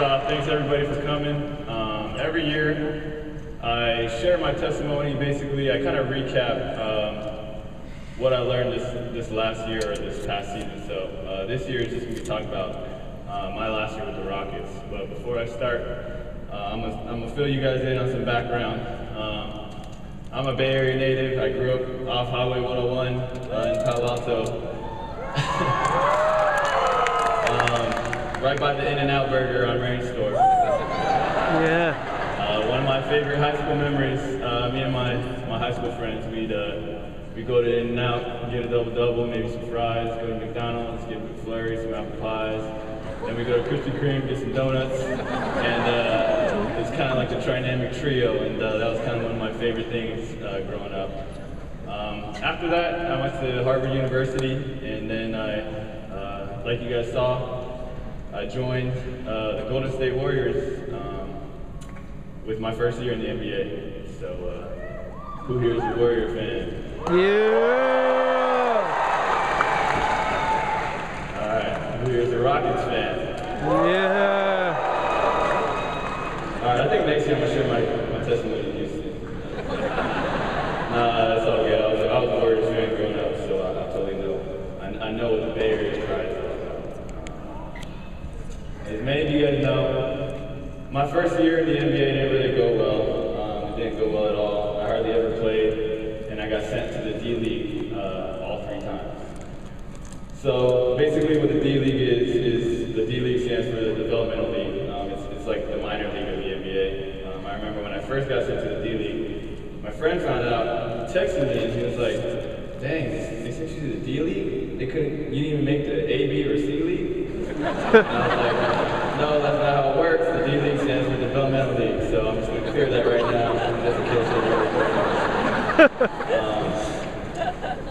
off, thanks everybody for coming. Every year I share my testimony. Basically, I kind of recap what I learned this last year or this past season. So this year is just going to be talking about my last year with the Rockets. But before I start, I'm gonna fill you guys in on some background. I'm a Bay Area native. I grew up off Highway 101 in Palo Alto. Right by the In-N-Out Burger on Rain Store. Yeah. One of my favorite high school memories, me and my high school friends, we'd go to In-N-Out, get a double-double, maybe some fries, go to McDonald's, get a McFlurry, some apple pies. Then we go to Krispy Kreme, get some donuts. And it's kind of like the trinamic trio, and that was kind of one of my favorite things growing up. After that, I went to Harvard University, and then I, like you guys saw, I joined the Golden State Warriors with my first year in the NBA. So, who here is a Warrior fan? Yeah! Alright, who here is a Rockets fan? Yeah! Alright, I think next year I'm going to share my testimony in Houston. Nah, that's all good. I was a Warriors fan growing up, so I totally know. I know what the Bay Area pride is. As many of you guys know, my first year in the NBA didn't really go well. It didn't go well at all. I hardly ever played, and I got sent to the D League all 3 times. So basically what the D League is the D League stands for the developmental league. It's like the minor league of the NBA. I remember when I first got sent to the D League, my friend found out, he texted me, and he was like, dang, they sent you to the D League? You didn't even make the A, B, or C League? And I was like, no, that's not how it works. The D League stands for Developmental League, so I'm just going to clear that right now, just in case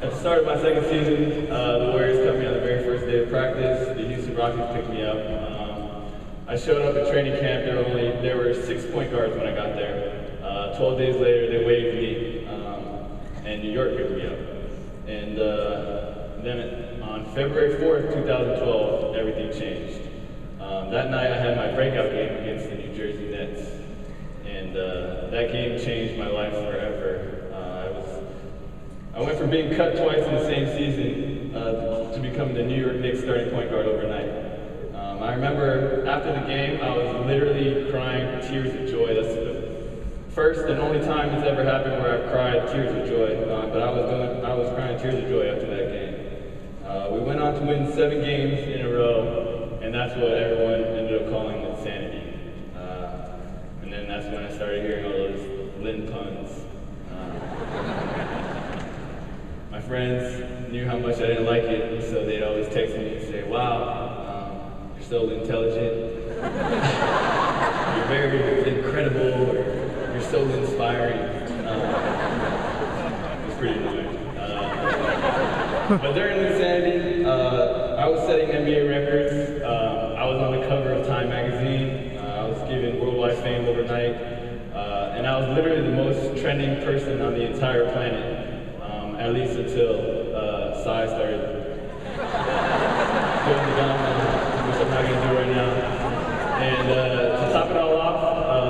At the start of my second season, the Warriors cut me on the very first day of practice. The Houston Rockets picked me up. I showed up at training camp. There were 6 point guards when I got there. 12 days later, they waived me, and New York picked me up. And then on February 4th, 2012, everything changed. That night I had my breakout game against the New Jersey Nets. And that game changed my life forever. I went from being cut twice in the same season to becoming the New York Knicks starting point guard overnight. I remember after the game, I was literally crying tears of joy. That's the first and only time it's ever happened where I've cried tears of joy. But I was crying tears of joy after that game. We went on to win 7 games in a row, and that's what everyone ended up calling insanity. And then that's when I started hearing all those Lynn puns. My friends knew how much I didn't like it, so they'd always text me and say, wow, you're so intelligent, you're very incredible, or you're so inspiring. It's pretty annoying. But during the insanity, I was setting NBA records. I was on the cover of Time magazine. I was given worldwide fame overnight. And I was literally the most trending person on the entire planet, at least until Sai started going the gauntlet, which I'm not going to do right now. And to top it all off,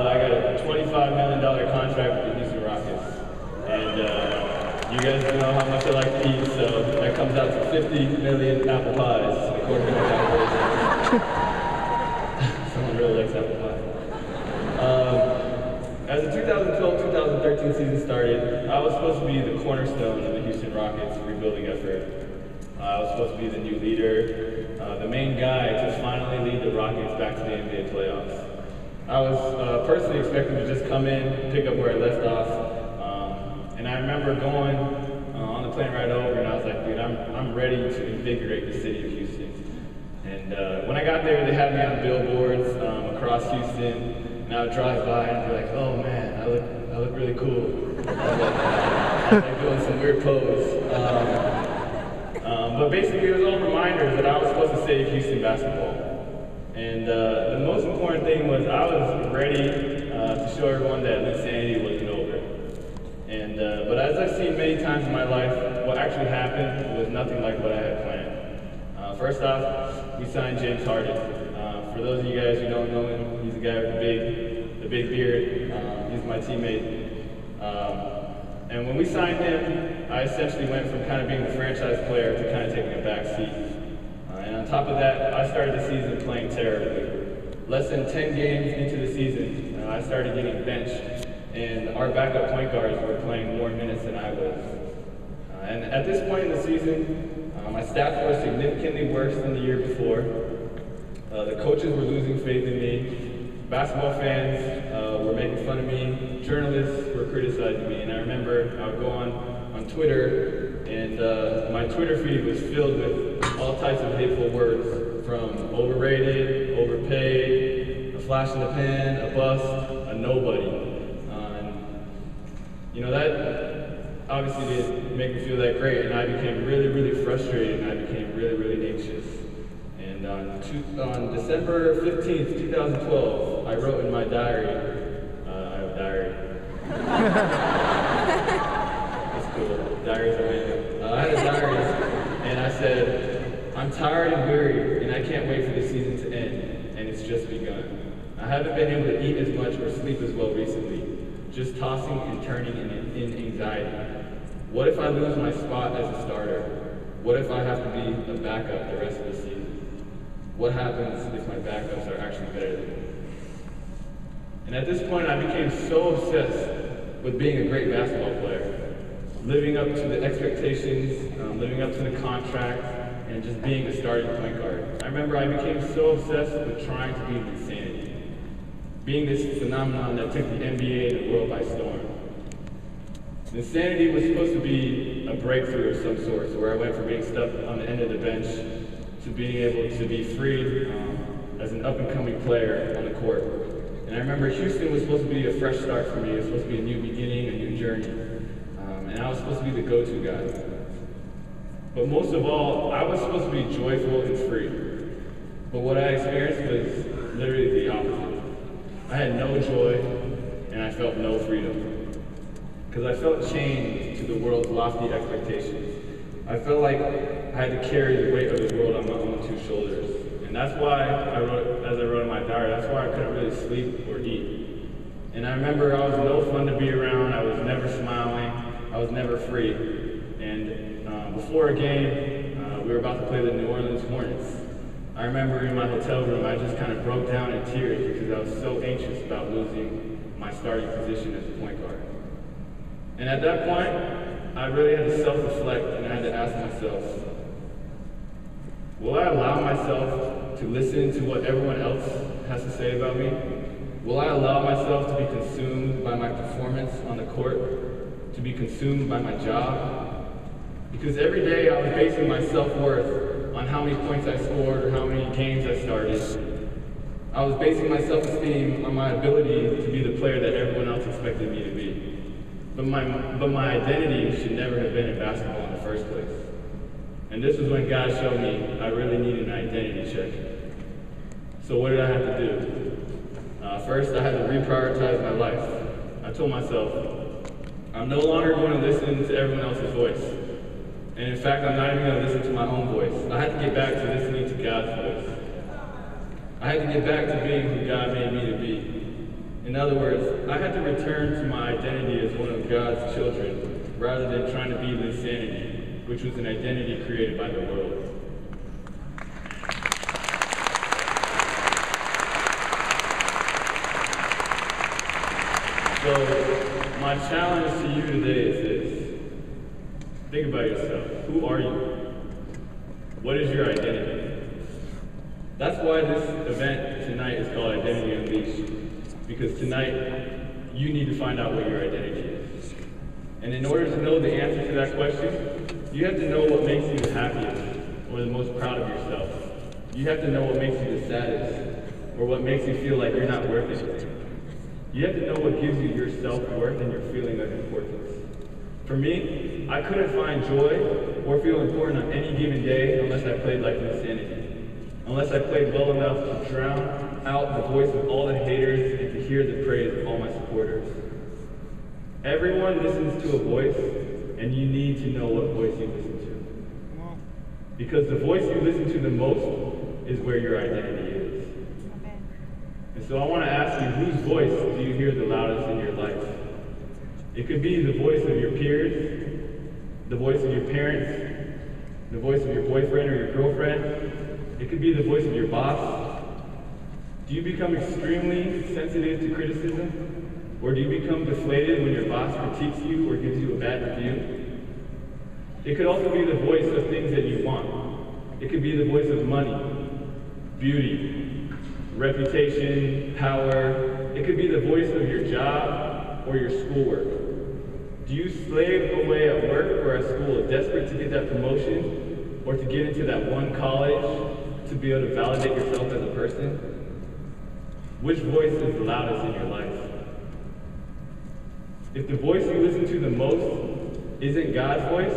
I got a $25 million contract with the Houston Rockets. And you guys know how much I like to eat, so that comes out to 50 million apple pies, according to my calculations. Someone really likes apple pie. As the 2012-2013 season started, I was supposed to be the cornerstone of the Houston Rockets rebuilding effort. I was supposed to be the new leader, the main guy to finally lead the Rockets back to the NBA playoffs. I was personally expecting to just come in, pick up where I left off. And I remember going on the plane ride over, and I was like, dude, I'm ready to invigorate the city of Houston. And when I got there, they had me on billboards across Houston, and I would drive by and be like, oh man, I look really cool. I was like doing some weird pose. But basically, it was all reminders that I was supposed to save Houston basketball. And the most important thing was I was ready to show everyone that insanity wasn't over. And, but as I've seen many times in my life, what actually happened was nothing like what I had planned. First off, we signed James Harden. For those of you guys who don't know him, he's the guy with the big beard. He's my teammate. And when we signed him, I essentially went from kind of being the franchise player to kind of taking a back seat. And on top of that, I started the season playing terribly. Less than 10 games into the season, I started getting benched, and our backup point guards were playing more minutes than I was. And at this point in the season, my stats were significantly worse than the year before. The coaches were losing faith in me. Basketball fans were making fun of me. Journalists were criticizing me. And I remember I would go on Twitter, and my Twitter feed was filled with all types of hateful words, from overrated, overpaid, a flash in the pan, a bust, a nobody. That obviously didn't make me feel that great, and I became really, really frustrated, and I became really, really anxious. And on December 15th, 2012, I wrote in my diary, I have a diary. That's cool, diaries are random. I had a diary, and I said, I'm tired and weary, and I can't wait for the season to end, and it's just begun. I haven't been able to eat as much or sleep as well recently, just tossing and turning in anxiety. What if I lose my spot as a starter? What if I have to be a backup the rest of the season? What happens if my backups are actually better than me? And at this point, I became so obsessed with being a great basketball player, living up to the expectations, living up to the contract, and just being a starting point guard. I remember I became so obsessed with trying to beat insanity, being this phenomenon that took the NBA and the world by storm. Insanity was supposed to be a breakthrough of some sort, where I went from being stuck on the end of the bench to being able to be freed as an up-and-coming player on the court. And I remember Houston was supposed to be a fresh start for me. It was supposed to be a new beginning, a new journey. And I was supposed to be the go-to guy. But most of all, I was supposed to be joyful and free. But what I experienced was literally the opposite. I had no joy, and I felt no freedom. Because I felt chained to the world's lofty expectations. I felt like I had to carry the weight of the world on my own two shoulders. And that's why as I wrote in my diary, that's why I couldn't really sleep or eat. And I remember I was no fun to be around. I was never smiling. I was never free. And before a game, we were about to play the New Orleans Hornets. I remember in my hotel room, I just kind of broke down in tears because I was so anxious about losing my starting position as a point guard. And at that point, I really had to self-reflect, and I had to ask myself, will I allow myself to listen to what everyone else has to say about me? Will I allow myself to be consumed by my performance on the court, to be consumed by my job? Because every day I was basing my self-worth on how many points I scored or how many games I started. I was basing my self-esteem on my ability to be the player that everyone else expected me to be. But my identity should never have been in basketball in the first place. And this was when God showed me I really needed an identity check. So what did I have to do? First, I had to reprioritize my life. I told myself, I'm no longer going to listen to everyone else's voice. And in fact, I'm not even going to listen to my own voice. I had to get back to listening to God's voice. I had to get back to being who God made me to be. In other words, I had to return to my identity as one of God's children, rather than trying to be insanity, which was an identity created by the world. So, my challenge to you today is this. Think about yourself. Who are you? What is your identity? That's why this event tonight is called Identity Unleashed. Because tonight, you need to find out what your identity is. And in order to know the answer to that question, you have to know what makes you the happiest or the most proud of yourself. You have to know what makes you the saddest or what makes you feel like you're not worth anything. You have to know what gives you your self-worth and your feeling of importance. For me, I couldn't find joy or feel important on any given day unless I played like insanity. Unless I played well enough to drown out the voice of all the haters and to hear the praise of all my supporters. Everyone listens to a voice, and you need to know what voice you listen to. Because the voice you listen to the most is where your identity is. And so I want to ask you, whose voice do you hear the loudest in your life? It could be the voice of your peers, the voice of your parents, the voice of your boyfriend or your girlfriend. It could be the voice of your boss. Do you become extremely sensitive to criticism? Or do you become deflated when your boss critiques you or gives you a bad review? It could also be the voice of things that you want. It could be the voice of money, beauty, reputation, power. It could be the voice of your job or your schoolwork. Do you slave away at work or at school, desperate to get that promotion or to get into that one college to be able to validate yourself as a person? Which voice is the loudest in your life? If the voice you listen to the most isn't God's voice,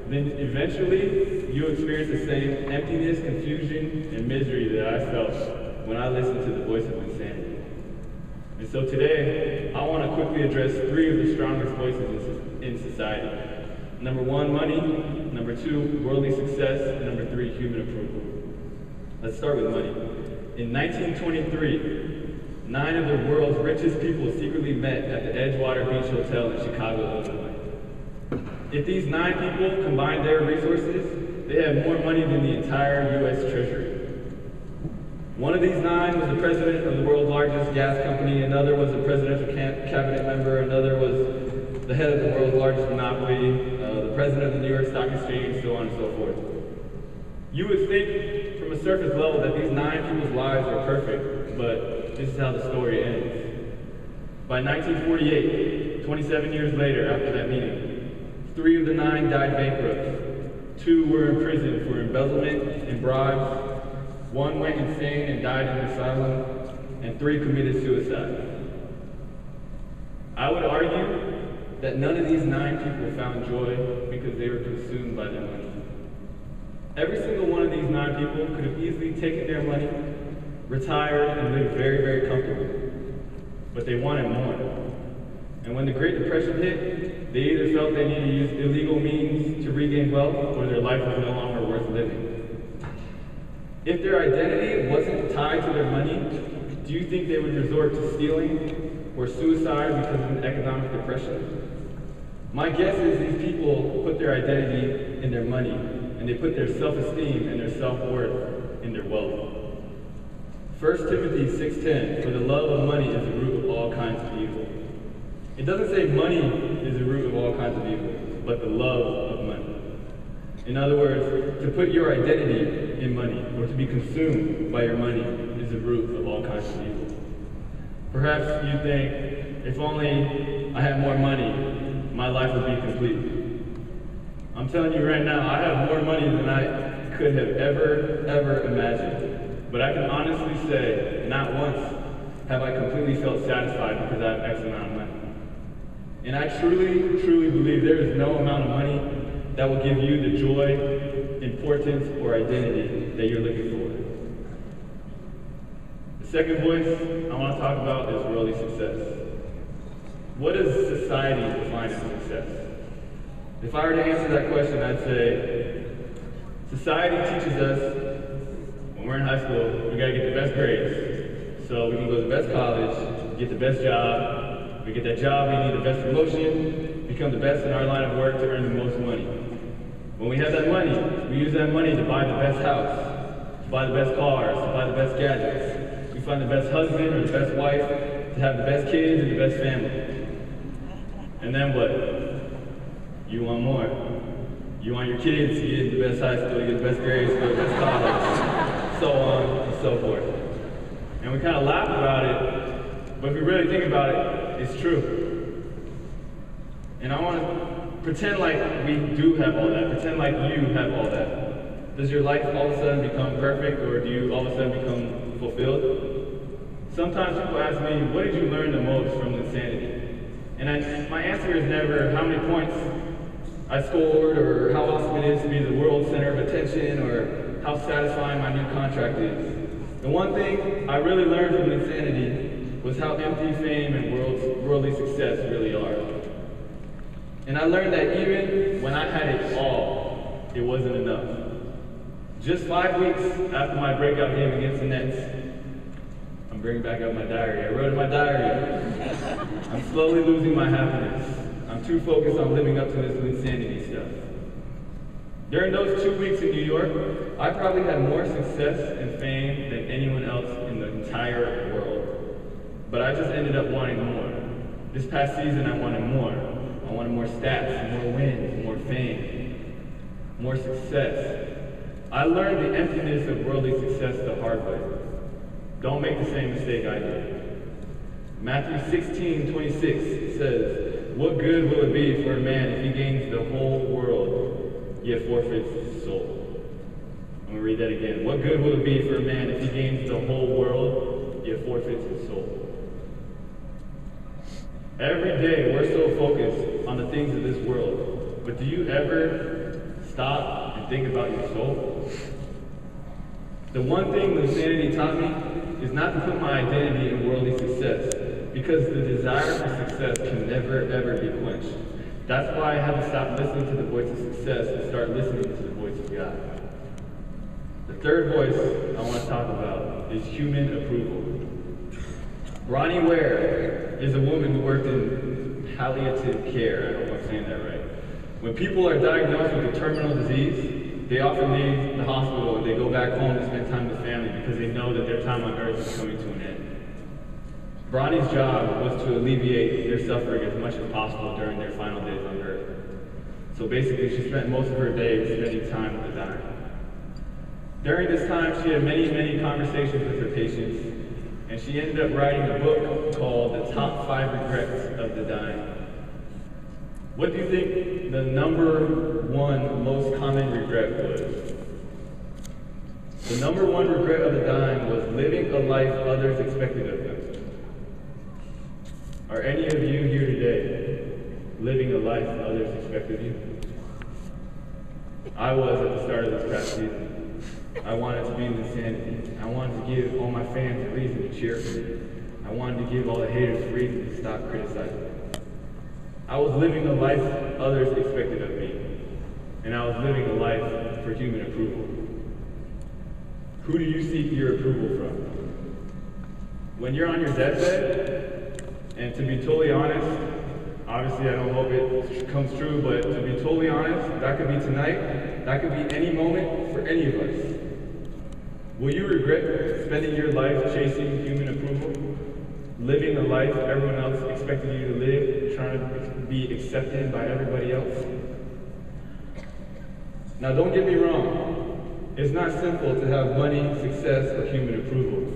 then eventually you'll experience the same emptiness, confusion, and misery that I felt when I listened to the voice of insanity. And so today, I want to quickly address 3 of the strongest voices in society. Number 1, money. Number 2, worldly success. And number 3, human approval. Let's start with money. In 1923, 9 of the world's richest people secretly met at the Edgewater Beach Hotel in Chicago, Illinois. If these 9 people combined their resources, they have more money than the entire U.S. Treasury. One of these 9 was the president of the world's largest gas company, another was a presidential cabinet member, another was the head of the world's largest monopoly, the president of the New York Stock Exchange, so on and so forth. You would think from a surface level that these 9 people's lives are perfect, but this is how the story ends. By 1948, 27 years later after that meeting, 3 of the 9 died bankrupt. 2 were in prison for embezzlement and bribes. 1 went insane and died in an asylum, and 3 committed suicide. I would argue that none of these 9 people found joy because they were consumed by their money. Every single one of these 9 people could have easily taken their money, retired, and lived very, very comfortably. But they wanted more. And when the Great Depression hit, they either felt they needed to use illegal means to regain wealth, or their life was no longer worth living. If their identity wasn't tied to their money, do you think they would resort to stealing or suicide because of an economic depression? My guess is these people put their identity in their money, and they put their self-esteem and their self-worth in their wealth. 1 Timothy 6:10, for the love of money is the root of all kinds of evil. It doesn't say money is the root of all kinds of evil, but the love of money. In other words, to put your identity in money or to be consumed by your money is the root of all kinds of evil. Perhaps you think, if only I had more money, my life would be complete. I'm telling you right now, I have more money than I could have ever imagined. But I can honestly say, not once have I completely felt satisfied because I have X amount of money. And I truly believe there is no amount of money that will give you the joy, importance, or identity that you're looking for. The second voice I want to talk about is worldly success. What does society define as success? If I were to answer that question, I'd say society teaches us when we're in high school, we gotta get the best grades. So we can go to the best college, get the best job. We get that job, we need the best promotion, become the best in our line of work to earn the most money. When we have that money, we use that money to buy the best house, to buy the best cars, to buy the best gadgets. We find the best husband or the best wife, to have the best kids and the best family. And then what? You want more. You want your kids to get the best high school, to get the best grades, to go to the best college, so on and so forth. And we kind of laugh about it, but if we really think about it, it's true. And I want to pretend like we do have all that. Pretend like you have all that. Does your life all of a sudden become perfect, or do you all of a sudden become fulfilled? Sometimes people ask me, what did you learn the most from insanity? And my answer is never how many points I scored, or how awesome it is to be the world center of attention, or how satisfying my new contract is. The one thing I really learned from insanity was how empty fame and worldly success really are. And I learned that even when I had it all, it wasn't enough. Just 5 weeks after my breakout game against the Nets, I'm I'm bringing back up my diary. I wrote in my diary. I'm slowly losing my happiness. I'm too focused on living up to this insanity stuff. During those 2 weeks in New York, I probably had more success and fame than anyone else in the entire world. But I just ended up wanting more. This past season, I wanted more. I wanted more stats, more wins, more fame, more success. I learned the emptiness of worldly success the hard way. Don't make the same mistake I did. Matthew 16:26 says, "What good will it be for a man if he gains the whole world, yet forfeits his soul?" I'm going to read that again. What good will it be for a man if he gains the whole world, yet forfeits his soul? Every day we're so focused on the things of this world, but do you ever stop and think about your soul? The one thing Lucidity taught me is not to put my identity in worldly success, because the desire for success can never, ever be quenched. That's why I had to stop listening to the voice of success and start listening to the voice of God. The third voice I want to talk about is human approval. Bronnie Ware is a woman who worked in palliative care. I don't know if I'm saying that right. When people are diagnosed with a terminal disease, they often leave the hospital and they go back home to spend time with family because they know that their time on earth is coming to an end. Bronnie's job was to alleviate their suffering as much as possible during their final days on earth. So basically, she spent most of her day spending time with the dying. During this time, she had many, many conversations with her patients, and she ended up writing a book called The Top 5 Regrets of the Dying. What do you think the number one most common regret was? The number one regret of the dying was living a life others expected of them. Are any of you here today living a life others expected of you? I was at the start of this past season. I wanted to be in insanity. I wanted to give all my fans a reason to cheer for me. I wanted to give all the haters a reason to stop criticizing me. I was living a life others expected of me, and I was living a life for human approval. Who do you seek your approval from? When you're on your deathbed, and to be totally honest, obviously I don't hope it comes true, but to be totally honest, that could be tonight, that could be any moment for any of us. Will you regret spending your life chasing human approval? Living a life everyone else expected you to live, trying to be accepted by everybody else? Now don't get me wrong, it's not sinful to have money, success, or human approval,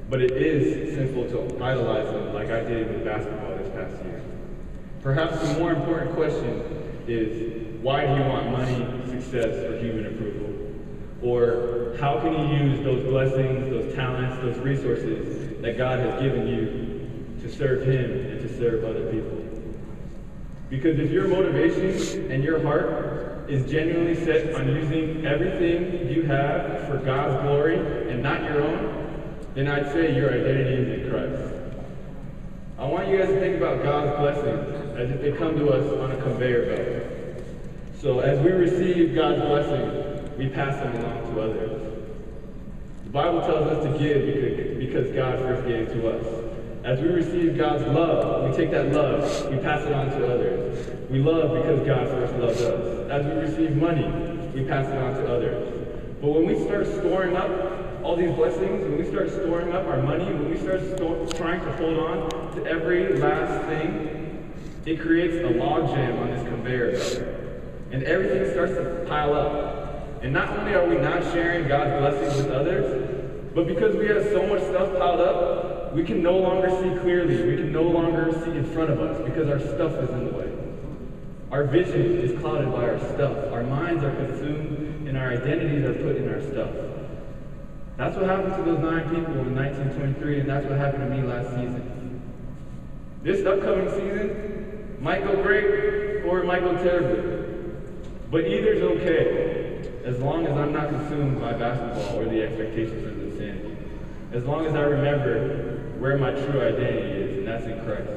but it is sinful to idolize them like I did with basketball this past year. Perhaps the more important question is, why do you want money, success, or human approval? Or how can you use those blessings, those talents, those resources that God has given you to serve Him and to serve other people? Because if your motivation and your heart is genuinely set on using everything you have for God's glory and not your own, then I'd say your identity is in Christ. I want you guys to think about God's blessings as if they come to us on a conveyor belt. So as we receive God's blessing, we pass them along to others. The Bible tells us to give because God first gave it to us. As we receive God's love, we take that love, we pass it on to others. We love because God first loved us. As we receive money, we pass it on to others. But when we start storing up all these blessings, when we start storing up our money, when we start trying to hold on to every last thing, it creates a logjam on this conveyor belt. And everything starts to pile up. And not only are we not sharing God's blessings with others, but because we have so much stuff piled up, we can no longer see clearly. We can no longer see in front of us because our stuff is in the way. Our vision is clouded by our stuff. Our minds are consumed and our identities are put in our stuff. That's what happened to those 9 people in 1923, and that's what happened to me last season. This upcoming season might go great or it might go terribly. But either's okay, as long as I'm not consumed by basketball or the expectations of the sin. As long as I remember where my true identity is, and that's in Christ.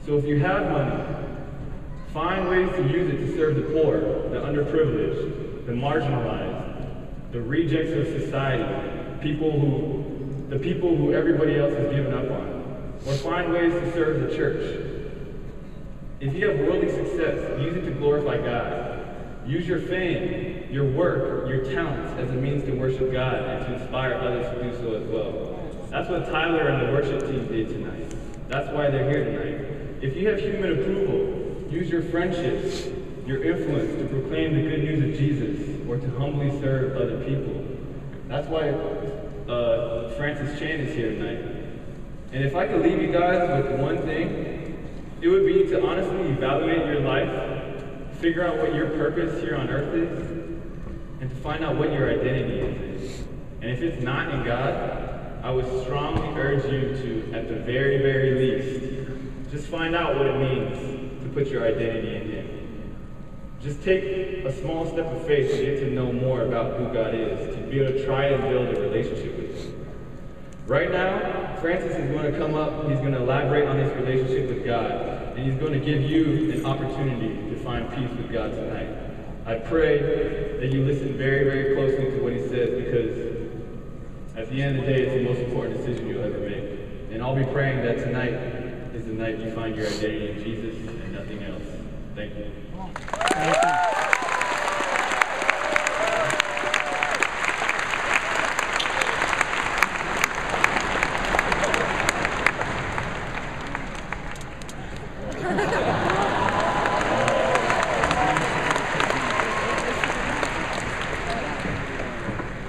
So if you have money, find ways to use it to serve the poor, the underprivileged, the marginalized, the rejects of society, people who the people who everybody else has given up on, or find ways to serve the church. If you have worldly success, use it to glorify God. Use your fame, your work, your talents as a means to worship God and to inspire others to do so as well. That's what Tyler and the worship team did tonight. That's why they're here tonight. If you have human approval, use your friendships, your influence to proclaim the good news of Jesus or to humbly serve other people. That's why Francis Chan is here tonight. And if I could leave you guys with one thing, it would be to honestly evaluate your life, figure out what your purpose here on earth is, and to find out what your identity is. And if it's not in God, I would strongly urge you to, at the very, very least, just find out what it means to put your identity in Him. Just take a small step of faith to get to know more about who God is, to be able to try and build a relationship with Him. Right now, Francis is going to come up, he's going to elaborate on his relationship with God, and he's going to give you an opportunity to find peace with God tonight. I pray that you listen very, very closely to what he says, because at the end of the day, it's the most important decision you'll ever make. And I'll be praying that tonight is the night you find your identity in Jesus and nothing else. Thank you. Thank you.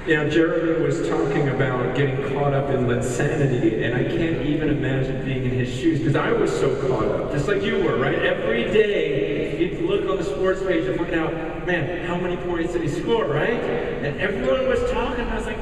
You know, Jeremy was talking about getting caught up in insanity, and I can't even imagine being in his shoes, because I was so caught up, just like you were, right? Every day, you'd look on the sports page and find out, man, how many points did he score, right? And everyone was talking, and I was like,